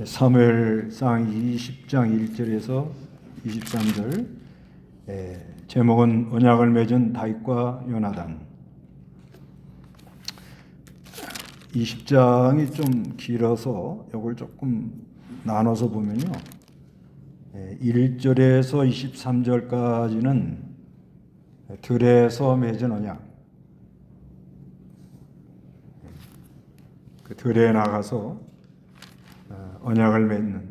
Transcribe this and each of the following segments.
사무엘상 20장 1절에서 23절, 제목은 언약을 맺은 다윗과 요나단. 20장이 좀 길어서 이걸 조금 나눠서 보면요, 1절에서 23절까지는 들에서 맺은 언약, 그 들에 나가서 언약을 맺는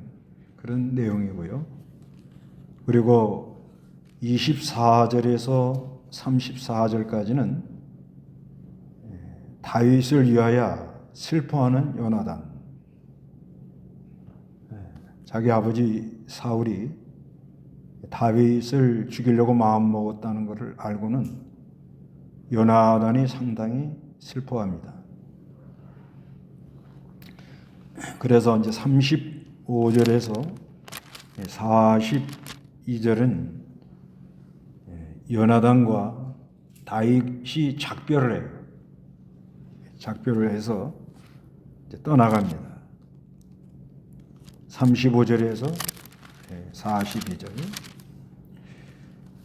그런 내용이고요. 그리고 24절에서 34절까지는 다윗을 위하여 슬퍼하는 요나단. 자기 아버지 사울이 다윗을 죽이려고 마음먹었다는 것을 알고는 요나단이 상당히 슬퍼합니다. 그래서 이제 35절에서 42절은 요나단과 다윗이 작별을 해요. 작별을 해서 이제 떠나갑니다. 35절에서 42절.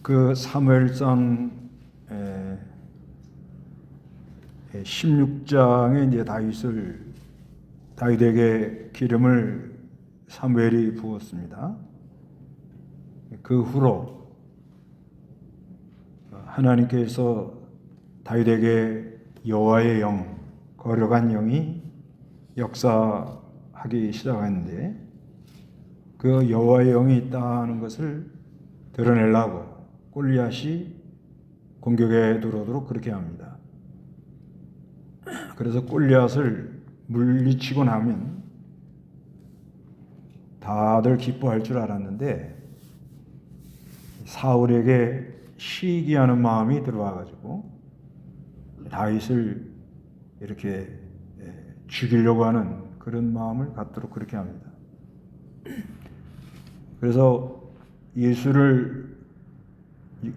그 사무엘상 16장에 이제 다윗에게 기름을 사무엘이 부었습니다. 그 후로 하나님께서 다윗에게 여호와의 영, 거룩한 영이 역사하기 시작하는데, 그 여호와의 영이 있다는 것을 드러내려고 골리앗이 공격에 들어오도록 그렇게 합니다. 그래서 골리앗을 물리치고 나면 다들 기뻐할 줄 알았는데 사울에게 시기하는 마음이 들어와가지고 다윗을 이렇게 죽이려고 하는 그런 마음을 갖도록 그렇게 합니다. 그래서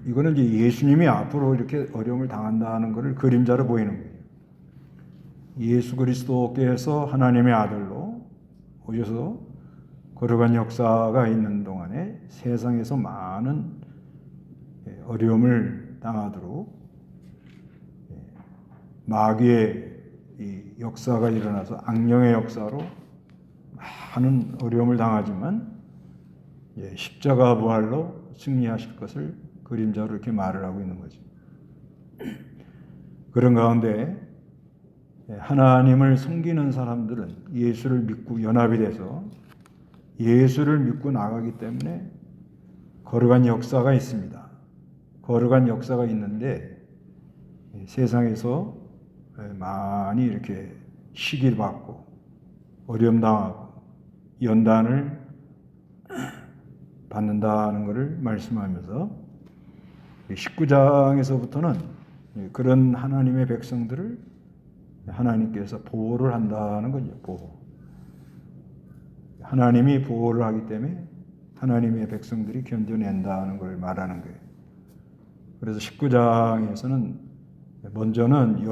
이거는 이제 예수님이 앞으로 이렇게 어려움을 당한다는 것을 그림자로 보이는 거예요. 예수 그리스도께서 하나님의 아들로 오셔서 거룩한 역사가 있는 동안에 세상에서 많은 어려움을 당하도록 마귀의 이 역사가 일어나서 악령의 역사로 많은 어려움을 당하지만 십자가 부활로 승리하실 것을 그림자로 이렇게 말을 하고 있는 거죠. 그런 가운데 하나님을 섬기는 사람들은 예수를 믿고 연합이 돼서 예수를 믿고 나가기 때문에 거룩한 역사가 있습니다. 거룩한 역사가 있는데 세상에서 많이 이렇게 시기를 받고 어려움 당하고 연단을 받는다는 것을 말씀하면서 19장에서부터는 그런 하나님의 백성들을 하나님께서 보호를 한다는 거죠. 보호. 하나님이 보호를 하기 때문에 하나님의 백성들이 견뎌낸다는 걸 말하는 거예요. 그래서 19장에서는 먼저는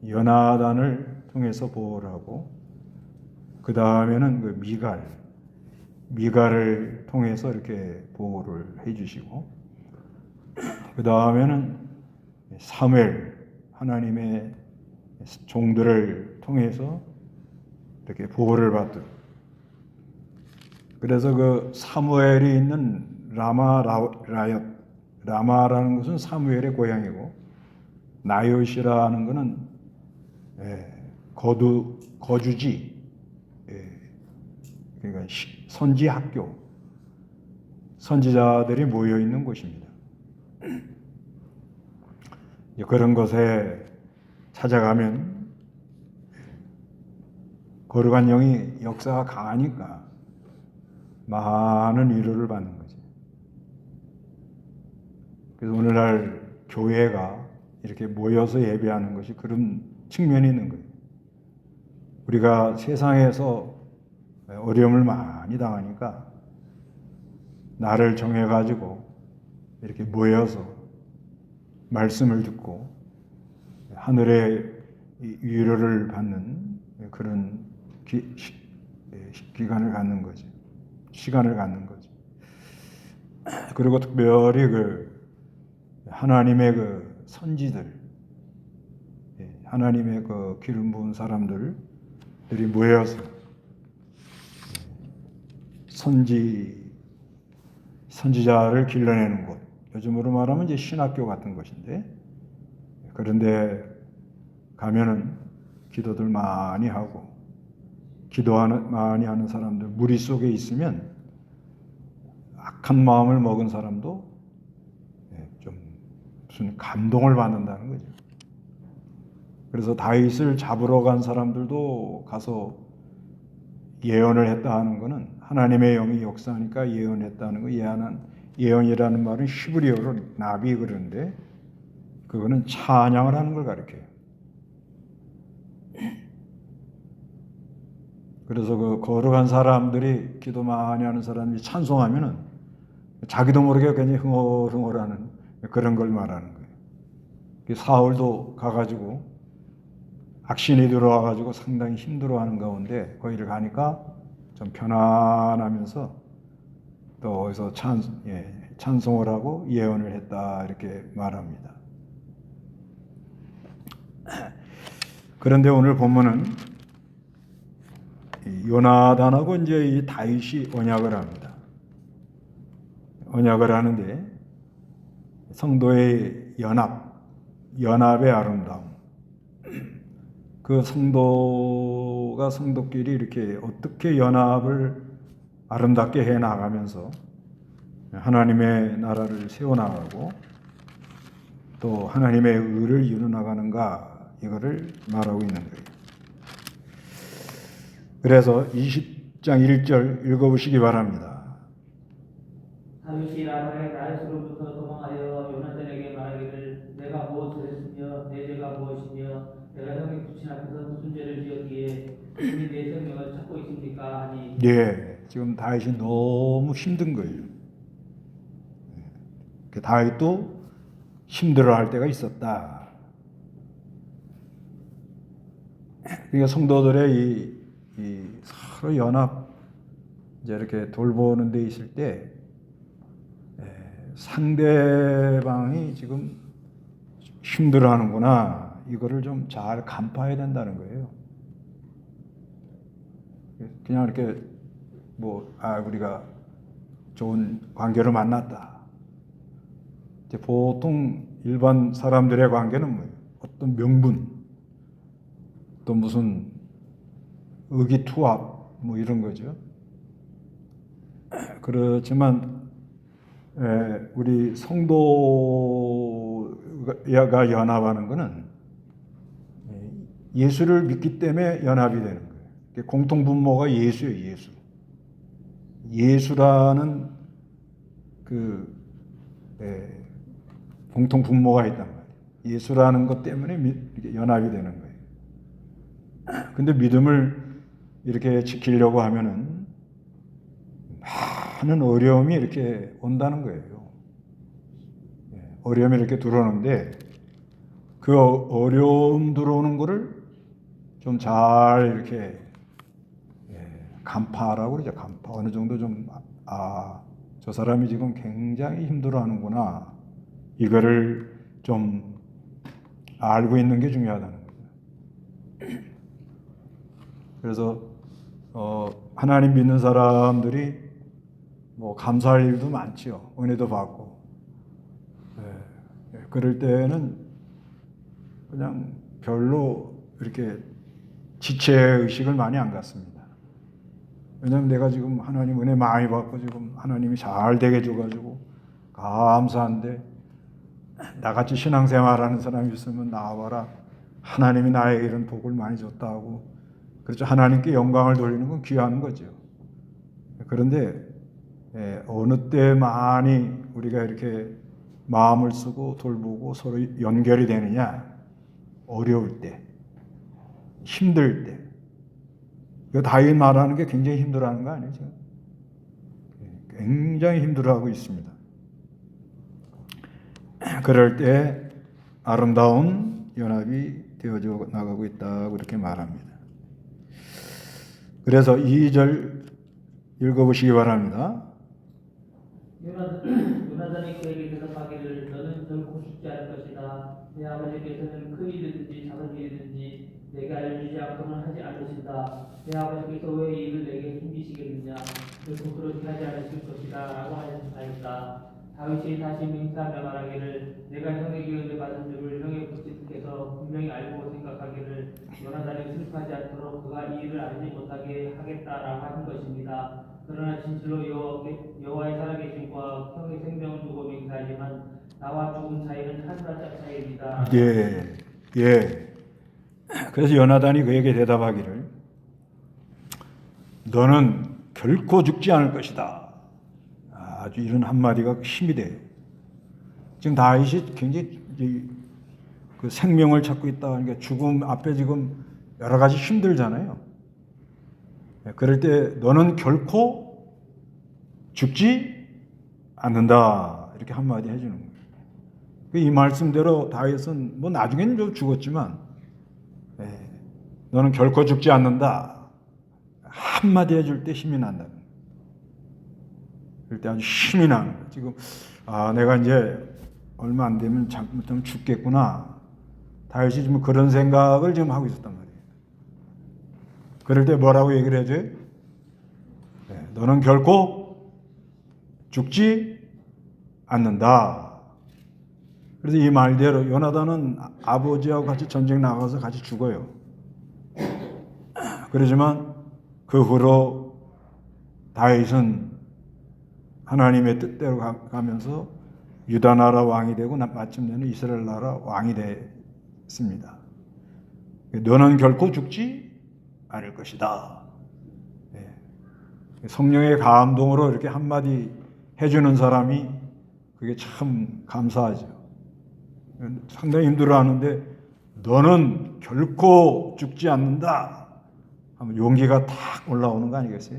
요나단을 통해서 보호를 하고, 그 다음에는 그 미갈을 통해서 이렇게 보호를 해주시고, 그 다음에는 사무엘, 하나님의 종들을 통해서 이렇게 보호를 받도록. 그래서 그 사무엘이 있는 라마라는 것은 사무엘의 고향이고, 나요시라는 것은 거주지, 그러니까 선지 학교, 선지자들이 모여 있는 곳입니다. 그런 곳에 찾아가면 거룩한 영이 역사가 강하니까 많은 위로를 받는 거죠. 그래서 오늘날 교회가 이렇게 모여서 예배하는 것이 그런 측면이 있는 거예요. 우리가 세상에서 어려움을 많이 당하니까 나를 정해가지고 이렇게 모여서 말씀을 듣고 하늘의 위로를 받는 그런 기간을 갖는 거죠. 시간을 갖는 거죠. 그리고 특별히 그 하나님의 그 선지들, 하나님의 그 기름 부은 사람들이 모여서 선지자를 길러내는 곳, 요즘으로 말하면 이제 신학교 같은 것인데, 그런데 가면은 기도들 많이 하고 많이 하는 사람들, 무리 속에 있으면 악한 마음을 먹은 사람도 좀 무슨 감동을 받는다는 거죠. 그래서 다윗을 잡으러 간 사람들도 가서 예언을 했다 하는 것은 하나님의 영이 역사하니까 예언했다는 거. 예언이라는 말은 히브리어로 나비 그러는데 그거는 찬양을 하는 걸 가리켜요. 그래서 그 걸어간 사람들이, 기도 많이 하는 사람이 찬송하면은 자기도 모르게 굉장히 흥얼흥얼하는 그런 걸 말하는 거예요. 사울도 가가지고 악신이 들어와가지고 상당히 힘들어하는 가운데 거기를 가니까 좀 편안하면서 또 어디서 찬송을 하고 예언을 했다 이렇게 말합니다. 그런데 오늘 본문은 요나단하고 이제 이 다윗이 언약을 합니다. 언약을 하는데 성도의 연합의 아름다움. 그 성도가 성도끼리 이렇게 어떻게 연합을 아름답게 해 나가면서 하나님의 나라를 세워나가고 또 하나님의 의를 이루 나가는가, 이거를 말하고 있는 거예요. 그래서 20장 1절 읽어보시기 바랍니다. 다윗이 라마의 나에스로부터 도망하여 요나단에게 말하기를 내가 무엇을 했으며 내 죄가 무엇이며 내가 형의 부친 앞에서 무슨 죄를 지었기에 이미 내 생명을 찾고 있습니까 하니. 지금 다윗이 너무 힘든 거예요. 다윗도 힘들어할 때가 있었다. 그러니까 성도들의 이 서로 연합, 이제 이렇게 돌보는 데 있을 때 상대방이 지금 힘들어하는구나, 이거를 좀 잘 간파해야 된다는 거예요. 그냥 이렇게 우리가 좋은 관계로 만났다. 이제 보통 일반 사람들의 관계는 뭐예요? 어떤 명분, 또 무슨 의기투합 이런 거죠. 그렇지만 우리 성도가 연합하는 것은 예수를 믿기 때문에 연합이 되는 거예요. 공통분모가 예수예요. 예수. 예수라는 그 공통분모가 있단 말이에요. 예수라는 것 때문에 이렇게 연합이 되는 거예요. 근데 믿음을 이렇게 지키려고 하면은 많은 어려움이 이렇게 온다는 거예요. 어려움이 이렇게 들어오는데 그 어려움 들어오는 거를 좀 잘 이렇게 간파라고 그러죠. 간파. 어느 정도 저 사람이 지금 굉장히 힘들어하는구나, 이거를 좀 알고 있는 게 중요하다는 거예요. 그래서 하나님 믿는 사람들이 감사할 일도 많지요. 은혜도 받고. 그럴 때는 그냥 별로 이렇게 지체의식을 많이 안 갖습니다. 왜냐하면 내가 지금 하나님 은혜 많이 받고 지금 하나님이 잘 되게 해줘가지고 감사한데, 나같이 신앙생활하는 사람이 있으면 나와라, 하나님이 나에게 이런 복을 많이 줬다 하고, 그렇죠. 하나님께 영광을 돌리는 건 귀한 거죠. 그런데 어느 때 많이 우리가 이렇게 마음을 쓰고 돌보고 서로 연결이 되느냐? 어려울 때, 힘들 때. 다윗 말하는 게 굉장히 힘들어하는 거 아니죠? 굉장히 힘들어하고 있습니다. 그럴 때 아름다운 연합이 되어져 나가고 있다고 이렇게 말합니다. 그래서 2절 읽어보시기 바랍니다. 요나단이 그에게 대답하기를 너는 결코 죽지 않을 것이다. 내 아버지께서는 큰 일이든지 작은 일이든지 내게 알려주지 않고는 하지 않으신다. 내 아버지께서 왜 이 일을 내게 숨기시겠느냐. 결코 그렇게 하지 않으실 것이다 라고 하였다. 다윗이 다시 맹세하며 말하기를 내가 형에게 은혜받은 줄을 형의 부친께서 분명히 알고 생각하기를 요나단이 슬퍼하지 않도록 그가 이 일을 알지 못하게 하겠다라고 하는 것입니다. 그러나 진실로 여호와의 살아계심과 형의 생명을 두고 맹세하지만 나와 죽음 사이는 한 발짝 차이입니다. 예. 그래서 요나단이 그에게 대답하기를 너는 결코 죽지 않을 것이다. 아주 이런 한마디가 힘이 돼요. 지금 다윗이 굉장히 그 생명을 찾고 있다. 그러니까 죽음 앞에 지금 여러 가지 힘들잖아요. 그럴 때 너는 결코 죽지 않는다. 이렇게 한마디 해주는 거예요. 이 말씀대로 다윗은 뭐 나중에는 좀 죽었지만 너는 결코 죽지 않는다. 한마디 해줄 때 힘이 난다는 거예요. 그럴 때 아주 힘이 나는 거예요. 지금 내가 이제 얼마 안 되면 좀 죽겠구나. 다윗이 지금 그런 생각을 지금 하고 있었단 말이에요. 그럴 때 뭐라고 얘기를 해줘요? 너는 결코 죽지 않는다. 그래서 이 말대로 요나단은 아버지하고 같이 전쟁 나가서 같이 죽어요. 그러지만 그 후로 다윗은 하나님의 뜻대로 가면서 유다 나라 왕이 되고 마침내는 이스라엘 나라 왕이 됐습니다. 너는 결코 죽지 않을 것이다. 성령의 감동으로 이렇게 한마디 해주는 사람이 그게 참 감사하죠. 상당히 힘들어하는데 너는 결코 죽지 않는다 하면 용기가 탁 올라오는 거 아니겠어요?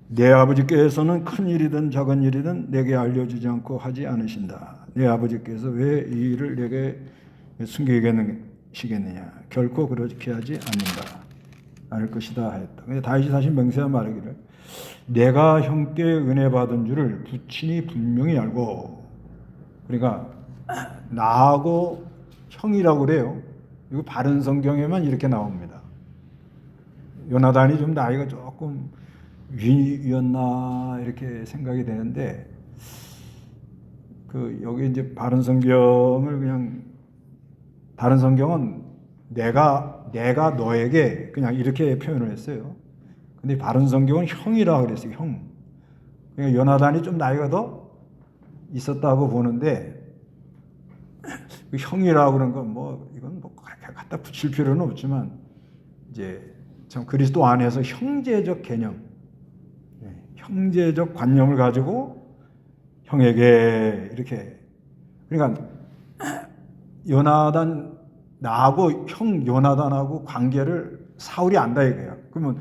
내 아버지께서는 큰 일이든 작은 일이든 내게 알려주지 않고 하지 않으신다. 내 아버지께서 왜 이 일을 내게 숨기시겠느냐. 결코 그렇게 하지 않을 것이다 하였다. 근데 다윗이 다시 맹세한 말하기를 내가 형께 은혜 받은 줄을 부친이 분명히 알고, 그러니까 나하고 형이라고 그래요. 이거 바른 성경에만 이렇게 나옵니다. 요나단이 좀 나이가 조금 위였나 이렇게 생각이 되는데 여기 이제 바른 성경을 그냥 다른 성경은 내가 너에게 그냥 이렇게 표현을 했어요. 근데 바른 성경은 형이라 그랬어요. 형. 그러니까 요나단이 좀 나이가 더 있었다고 보는데 그 형이라고 그런 건 이건 갖다 붙일 필요는 없지만 이제 참 그리스도 안에서 형제적 개념, 형제적 관념을 가지고 형에게 이렇게, 그러니까 요나단 나하고 형 요나단하고 관계를 사울이 안다 이거야. 그러면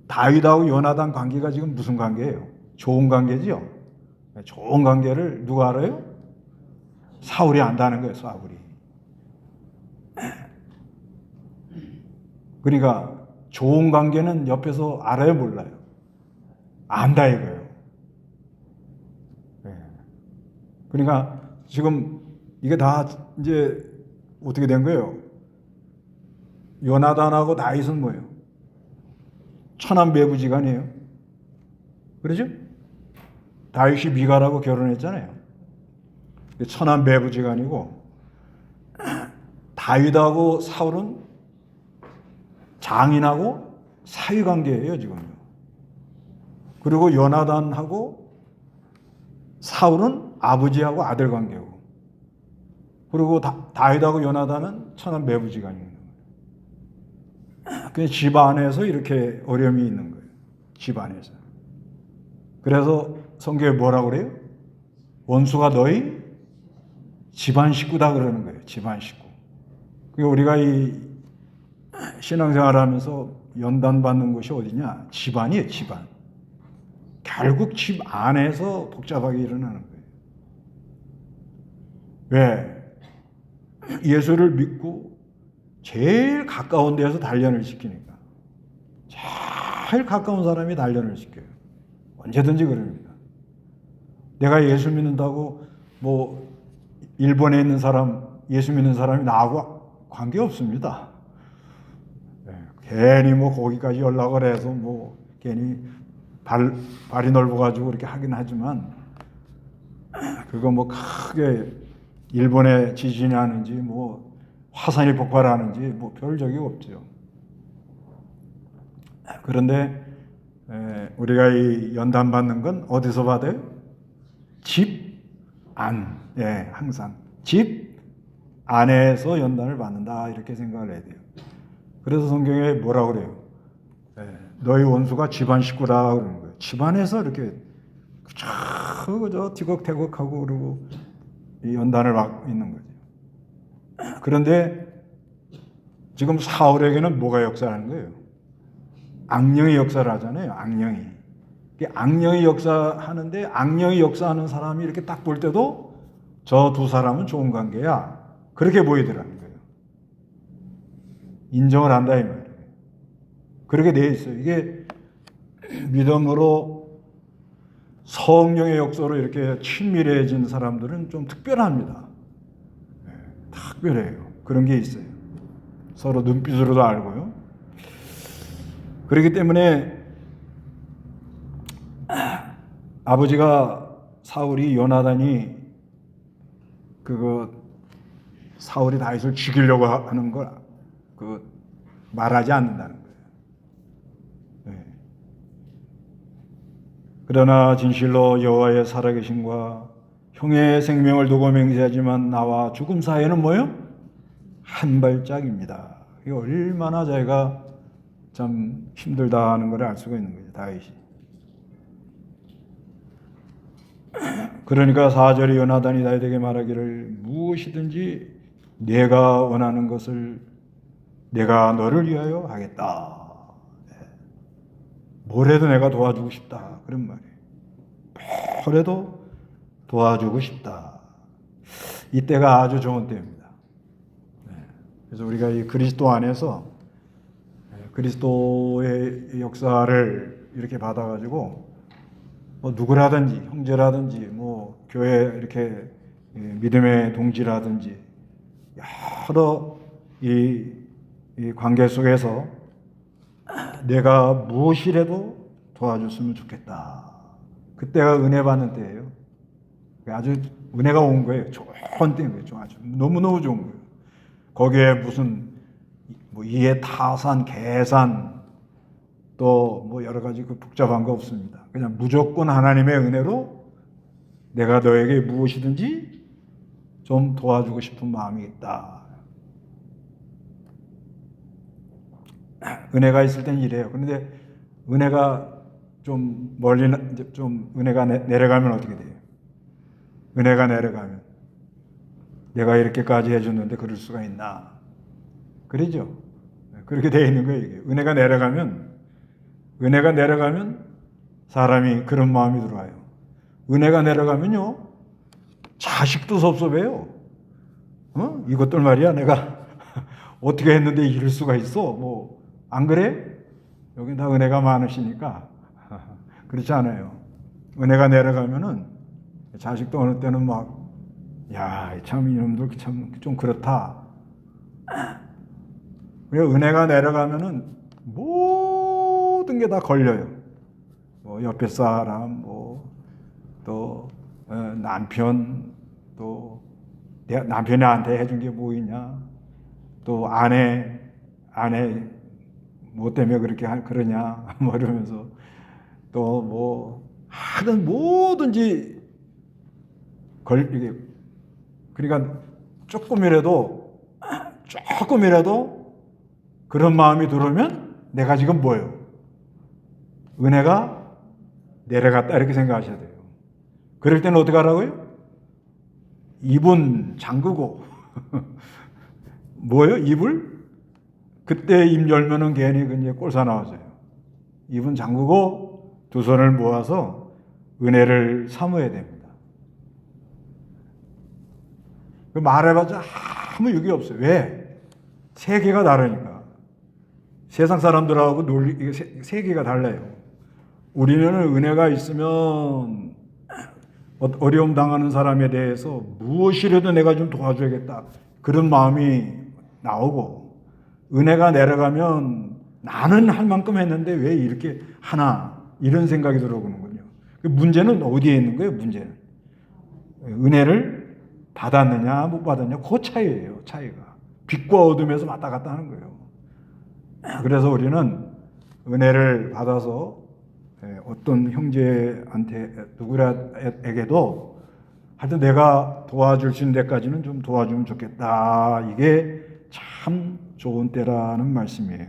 다윗하고 요나단 관계가 지금 무슨 관계예요? 좋은 관계지요. 좋은 관계를 누가 알아요? 사울이 안다는 거예요. 사울이. 그러니까 좋은 관계는 옆에서 알아요, 몰라요? 안다 이거예요. 그러니까 지금 이게 다 이제 어떻게 된 거예요? 요나단하고 다윗은 뭐예요? 천한배부지간이에요. 그러죠? 다윗이 미갈하고 결혼했잖아요. 천한배부지간이고 다윗하고 사울은 장인하고 사위관계예요 지금요. 그리고 요나단하고 사울은 아버지하고 아들 관계고, 그리고 다윗하고 요나단은 천한배부지간인 거예요. 그 집 안에서 이렇게 어려움이 있는 거예요. 집 안에서. 그래서 성경에 뭐라고 그래요? 원수가 너희 집안 식구다 그러는 거예요. 집안 식구. 우리가 이 신앙생활하면서 연단받는 곳이 어디냐? 집안이에요. 집안. 결국 집 안에서 복잡하게 일어나는 거예요. 왜? 예수를 믿고 제일 가까운 데에서 단련을 시키니까 제일 가까운 사람이 단련을 시켜요. 언제든지 그럽니다. 내가 예수 믿는다고 뭐 일본에 있는 사람, 예수 믿는 사람이 나하고 관계없습니다. 괜히 뭐 거기까지 연락을 해서 뭐 괜히 발이 넓어가지고 그렇게 하긴 하지만 그거 뭐 크게 일본에 지진이 하는지 뭐 화산이 폭발하는지 뭐 별 적이 없죠. 그런데 우리가 이 연단 받는 건 어디서 받아요? 집 안. 예, 항상 집 안에서 연단을 받는다 이렇게 생각을 해야 돼요. 그래서 성경에 뭐라 그래요? 너희 원수가 집안 식구라 그러는 거예요. 집안에서 이렇게 그저 티격태격하고 그러고 이 연단을 받고 있는 거죠. 그런데 지금 사울에게는 뭐가 역사하는 거예요? 악령이 역사를 하잖아요. 악령이. 악령이 역사하는데 악령이 역사하는 사람이 이렇게 딱 볼 때도 저 두 사람은 좋은 관계야. 그렇게 보이더라는 거예요. 인정을 한다 이 말이에요. 그렇게 돼 있어요. 이게 믿음으로 성령의 역사로 이렇게 친밀해진 사람들은 좀 특별합니다. 특별해요. 그런 게 있어요. 서로 눈빛으로도 알고요. 그렇기 때문에 아버지가 사울이 요나단이 사울이 다윗을 죽이려고 하는 걸 말하지 않는다는 거예요. 네. 그러나 진실로 여호와의 살아계심과 형의 생명을 두고 맹세하지만 나와 죽음 사이에는 뭐예요? 한 발짝입니다. 이게 얼마나 자기가 참 힘들다 하는 걸 알 수가 있는 거죠. 다윗이. 그러니까 4절에 요나단이 다윗에게 말하기를 무엇이든지 내가 원하는 것을 내가 너를 위하여 하겠다. 뭐래도 내가 도와주고 싶다. 그런 말이에요. 뭐래도 도와주고 싶다. 이때가 아주 좋은 때입니다. 그래서 우리가 이 그리스도 안에서 그리스도의 역사를 이렇게 받아가지고 뭐 누구라든지 형제라든지 뭐 교회 이렇게 믿음의 동지라든지 여러 이 관계 속에서 내가 무엇이라도 도와줬으면 좋겠다. 그때가 은혜 받는 때예요. 아주 은혜가 온 거예요. 좋은 때인 거예요. 아주 너무너무 좋은 거예요. 거기에 무슨 뭐 이해 타산, 계산 또 뭐 여러 가지 복잡한 거 없습니다. 그냥 무조건 하나님의 은혜로 내가 너에게 무엇이든지 좀 도와주고 싶은 마음이 있다. 은혜가 있을 땐 이래요. 그런데 은혜가 좀 멀리 좀 은혜가 내려가면 어떻게 돼요? 은혜가 내려가면 내가 이렇게까지 해줬는데 그럴 수가 있나? 그러죠. 그렇게 되어 있는 거예요. 이게. 은혜가 내려가면 사람이 그런 마음이 들어와요. 은혜가 내려가면요, 자식도 섭섭해요. 이것들 말이야, 내가 어떻게 했는데 이럴 수가 있어? 뭐, 안 그래? 여기 다 은혜가 많으시니까. 그렇지 않아요. 은혜가 내려가면은 자식도 어느 때는 막, 야, 참 이놈들 참 좀 그렇다. 그리고 은혜가 내려가면은 모든 게 다 걸려요. 뭐 옆에 사람, 뭐 또 남편, 또 남편이 나한테 해준 게 뭐 있냐, 또 아내 뭐 때문에 그렇게 그러냐, 뭐 이러면서 또 뭐 하든 뭐든지 이게 그러니까 조금이라도 그런 마음이 들어오면 내가 지금 뭐예요? 은혜가 내려갔다 이렇게 생각하셔야 돼요. 그럴 때는 어떻게 하라고요? 입은 잠그고 뭐예요? 입을? 그때 입 열면은 괜히 그냥 꼴사 나와져요. 입은 잠그고 두 손을 모아서 은혜를 사모해야 됩니다. 말해봤자 아무 유익이 없어요. 왜? 세계가 다르니까. 세상 사람들하고 세계가 달라요. 우리는 은혜가 있으면 어려움 당하는 사람에 대해서 무엇이라도 내가 좀 도와줘야겠다. 그런 마음이 나오고, 은혜가 내려가면 나는 할 만큼 했는데 왜 이렇게 하나, 이런 생각이 들어오는군요. 문제는 어디에 있는 거예요? 문제는 은혜를 받았느냐 못 받았느냐, 그 차이예요. 차이가 빛과 어둠에서 왔다 갔다 하는 거예요. 그래서 우리는 은혜를 받아서 어떤 형제한테 누구에게도 하여튼 내가 도와줄 수 있는 데까지는 좀 도와주면 좋겠다. 이게 참 좋은 때라는 말씀이에요.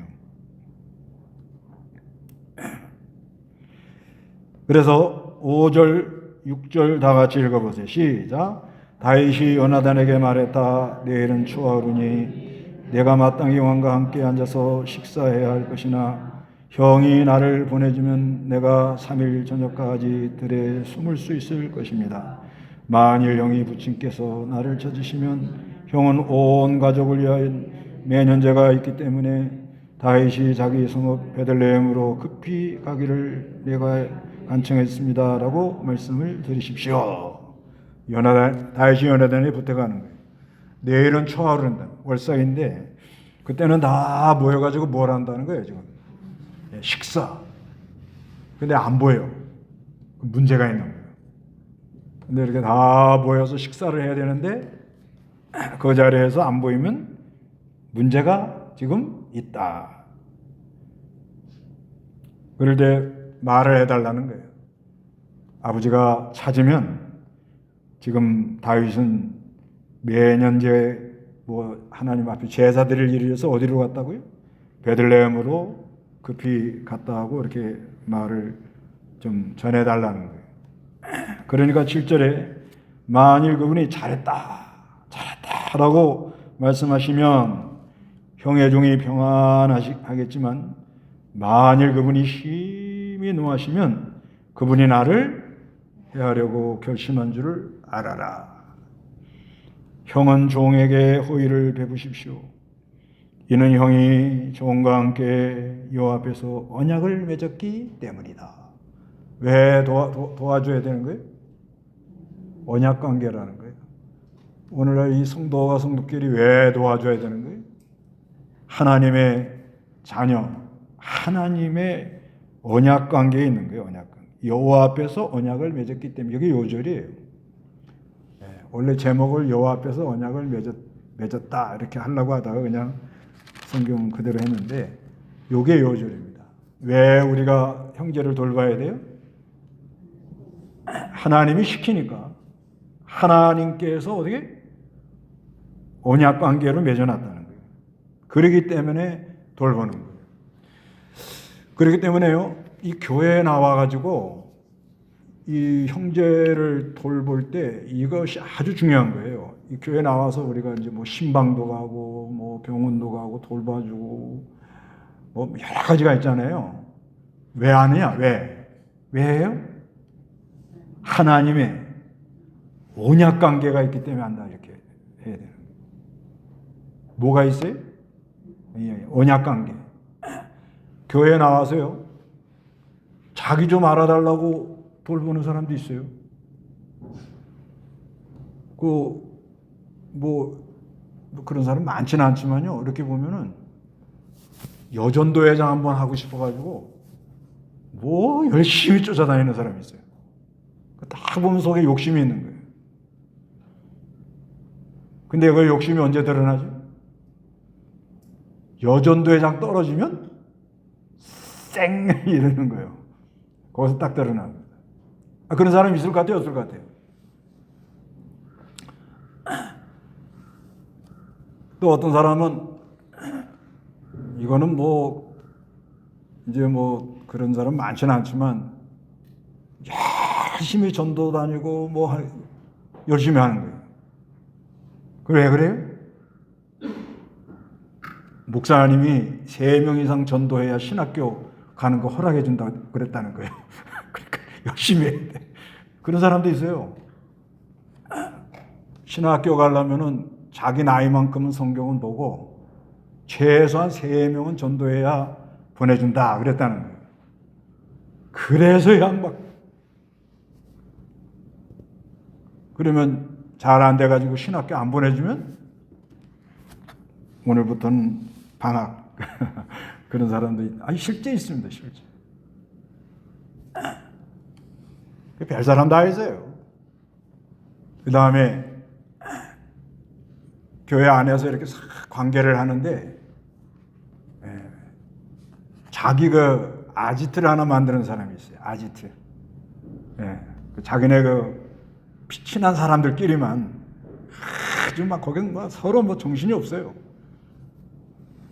그래서 5절, 6절 다 같이 읽어보세요. 시작. 다윗이 요나단에게 말했다. 내일은 추하오르니 내가 마땅히 왕과 함께 앉아서 식사해야 할 것이나 형이 나를 보내주면 내가 3일 저녁까지 들에 숨을 수 있을 것입니다. 만일 형이 부친께서 나를 찾으시면 형은 온 가족을 위하여 매년제가 있기 때문에 다윗이 자기 성읍 베들레헴으로 급히 가기를 내가 간청했습니다. 라고 말씀을 드리십시오. 다윗이 요나단에 부탁하는 거예요. 내일은 초하루인다. 월삭인데 그때는 다 모여가지고 뭘 한다는 거예요. 지금 식사. 근데 안 보여. 문제가 있는 거예요. 근데 이렇게 다 모여서 식사를 해야 되는데 그 자리에서 안 보이면 문제가 지금 있다. 그럴 때 말을 해달라는 거예요. 아버지가 찾으면 지금 다윗은 매년제 하나님 앞에 제사 드릴 일이 있어서 어디로 갔다고요? 베들레헴으로 급히 갔다 하고 이렇게 말을 좀 전해달라는 거예요. 그러니까 7절에 만일 그분이 잘했다라고 말씀하시면 형의 종이 평안하겠지만 만일 그분이 심히 노하시면 그분이 나를 해하려고 결심한 줄을 알아라. 형은 종에게 호의를 베푸십시오. 이는 형이 종과 함께 여호와 앞에서 언약을 맺었기 때문이다. 왜 도와줘야 되는 거예요? 언약 관계라는 거예요. 오늘날 이 성도와 성도끼리 왜 도와줘야 되는 거예요? 하나님의 자녀, 하나님의 언약 관계에 있는 거예요. 언약 관계. 여호와 앞에서 언약을 맺었기 때문에 이게 요절이에요. 원래 제목을 여호와 앞에서 언약을 맺었다 이렇게 하려고 하다가 그냥 성경 그대로 했는데 이게 요절입니다. 왜 우리가 형제를 돌봐야 돼요? 하나님이 시키니까. 하나님께서 어떻게 언약 관계로 맺어놨다는 거예요. 그러기 때문에 돌보는 거예요. 그렇기 때문에요, 이 교회에 나와가지고 이 형제를 돌볼 때 이것이 아주 중요한 거예요. 이 교회 나와서 우리가 이제 뭐 신방도 가고 뭐 병원도 가고 돌봐주고 뭐 여러 가지가 있잖아요. 왜 하느냐? 왜 해요? 하나님의 언약 관계가 있기 때문에 한다 이렇게 해야 돼요. 뭐가 있어요? 언약 관계. 교회에 나와서요, 자기 좀 알아달라고 돌보는 사람도 있어요. 그런 사람 많지는 않지만요, 이렇게 보면은 여전도회장 한번 하고 싶어가지고 뭐 열심히 쫓아다니는 사람이 있어요. 딱 보면 속에 욕심이 있는 거예요. 근데 그 욕심이 언제 드러나죠? 여전도회장 떨어지면 쌩 이러는 거예요. 거기서 딱 드러납니다. 그런 사람이 있을 것 같아요? 없을 것 같아요? 또 어떤 사람은 이거는 이제 그런 사람 많지는 않지만 열심히 전도 다니고 열심히 하는 거예요. 왜 그래요? 목사님이 3명 이상 전도해야 신학교 가는 거 허락해 준다 그랬다는 거예요. 그러니까 열심히 해야 돼. 그런 사람도 있어요. 신학교 가려면은 자기 나이만큼은 성경은 보고 최소한 3명은 전도해야 보내준다 그랬다는 거예요. 그래서야 막 그러면 잘 안 돼가지고 신학교 안 보내주면 오늘부터는 방학 그런 사람도 아니 실제 있습니다. 실제 별 사람 다 있어요. 그 다음에 교회 안에서 이렇게 관계를 하는데 자기 그 아지트를 하나 만드는 사람이 있어요. 아지트. 자기네 그 친한 사람들끼리만 아주 막 거기는 뭐 서로 뭐 정신이 없어요.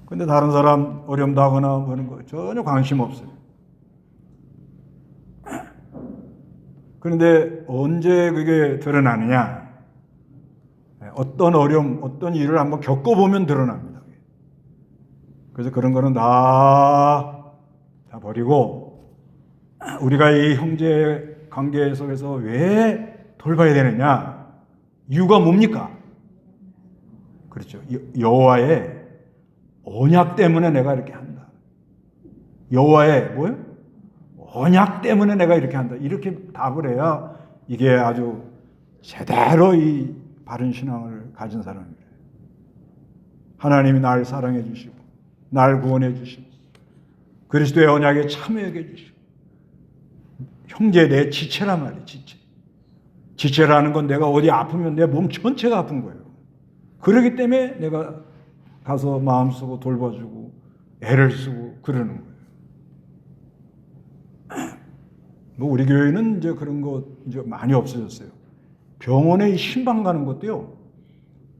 근데 다른 사람 어려움 당하거나 그런 거 전혀 관심 없어요. 그런데 언제 그게 드러나느냐? 어떤 어려움, 어떤 일을 한번 겪어보면 드러납니다. 그래서 그런 거는 다 버리고 우리가 이 형제 관계 속에서 왜 돌봐야 되느냐? 이유가 뭡니까? 그렇죠. 여호와의 언약 때문에 내가 이렇게 한다. 여호와의 뭐요? 언약 때문에 내가 이렇게 한다. 이렇게 답을 해야 이게 아주 제대로 이 바른 신앙을 가진 사람입니다. 하나님이 날 사랑해 주시고 날 구원해 주시고 그리스도의 언약에 참여하게 해주시고 형제 내 지체란 말이에요. 지체라는 건 내가 어디 아프면 내 몸 전체가 아픈 거예요. 그렇기 때문에 내가 가서 마음 쓰고 돌봐주고 애를 쓰고 그러는 거예요. 뭐 우리 교회는 이제 그런 거 이제 많이 없어졌어요. 병원에 신방 가는 것도요.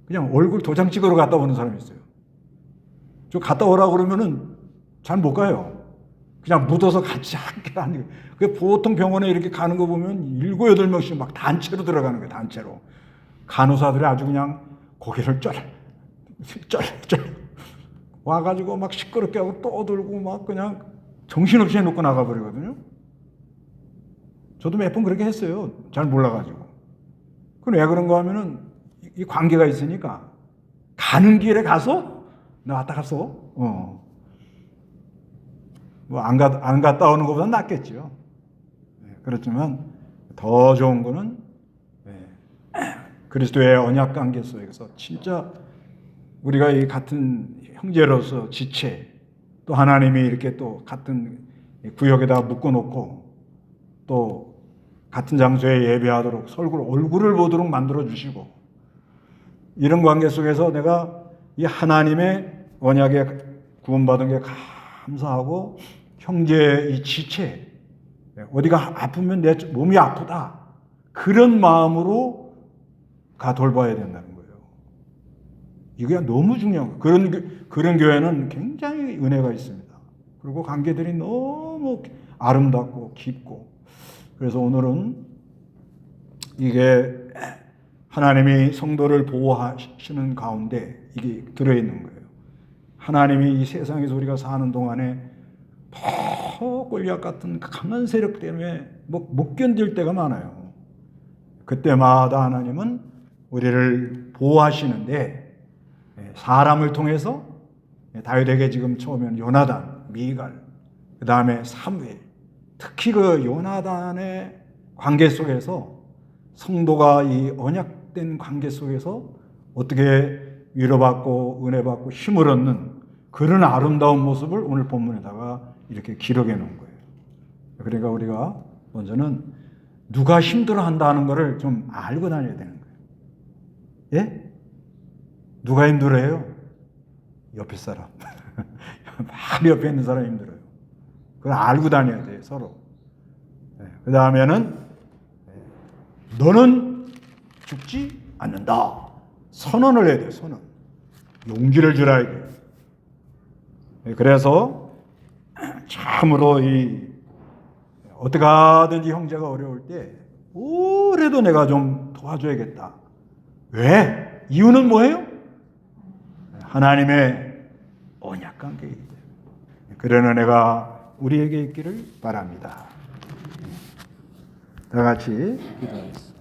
그냥 얼굴 도장 찍으러 갔다 오는 사람이 있어요. 저 갔다 오라고 그러면은 잘 못 가요. 그냥 묻어서 같이 함께 하는 거예요. 그 보통 병원에 이렇게 가는 거 보면 7, 8명씩 막 단체로 들어가는 거예요. 단체로. 간호사들이 아주 그냥 고개를 쩔 와가지고 막 시끄럽게 하고 떠들고 막 그냥 정신없이 해놓고 나가버리거든요. 저도 몇 번 그렇게 했어요. 잘 몰라가지고. 그럼 왜 그런가 하면은 이 관계가 있으니까 가는 길에 가서 나 왔다 갔어. 뭐 안 갔다 오는 것보다 낫겠죠. 그렇지만 더 좋은 거는 그리스도의 언약 관계 속에서 진짜 우리가 이 같은 형제로서 지체 또 하나님이 이렇게 또 같은 구역에다 묶어놓고 또 같은 장소에 예배하도록 얼굴을 보도록 만들어 주시고 이런 관계 속에서 내가 이 하나님의 언약에 구원받은 게 감사하고 형제의 이 지체 어디가 아프면 내 몸이 아프다 그런 마음으로 가 돌봐야 된다는 거예요. 이게 너무 중요한 거예요. 그런 교회는 굉장히 은혜가 있습니다. 그리고 관계들이 너무 아름답고 깊고 그래서 오늘은 이게 하나님이 성도를 보호하시는 가운데 이게 들어있는 거예요. 하나님이 이 세상에서 우리가 사는 동안에 더 골리앗 같은 강한 세력 때문에 못 견딜 때가 많아요. 그때마다 하나님은 우리를 보호하시는데 사람을 통해서 다윗에게 지금 처음에는 요나단, 미갈, 그 다음에 사무엘 특히 그 요나단의 관계 속에서 성도가 이 언약된 관계 속에서 어떻게 위로받고 은혜받고 힘을 얻는 그런 아름다운 모습을 오늘 본문에다가 이렇게 기록해 놓은 거예요. 그러니까 우리가 먼저는 누가 힘들어한다는 것을 좀 알고 다녀야 되는 거예요. 예? 누가 힘들어해요? 옆에 사람. 바로 옆에 있는 사람이 힘들어요. 그걸 알고 다녀야 돼요, 서로. 그 다음에는 너는 죽지 않는다. 선언을 해야 돼요, 선언. 용기를 주라 이거예요. 그래서 참으로 어떻게 하든지 형제가 어려울 때 그래도 내가 좀 도와줘야겠다. 왜? 이유는 뭐예요? 하나님의 언약 관계이기 때문에. 그런 은혜가 우리에게 있기를 바랍니다. 다 같이 기도하겠습니다.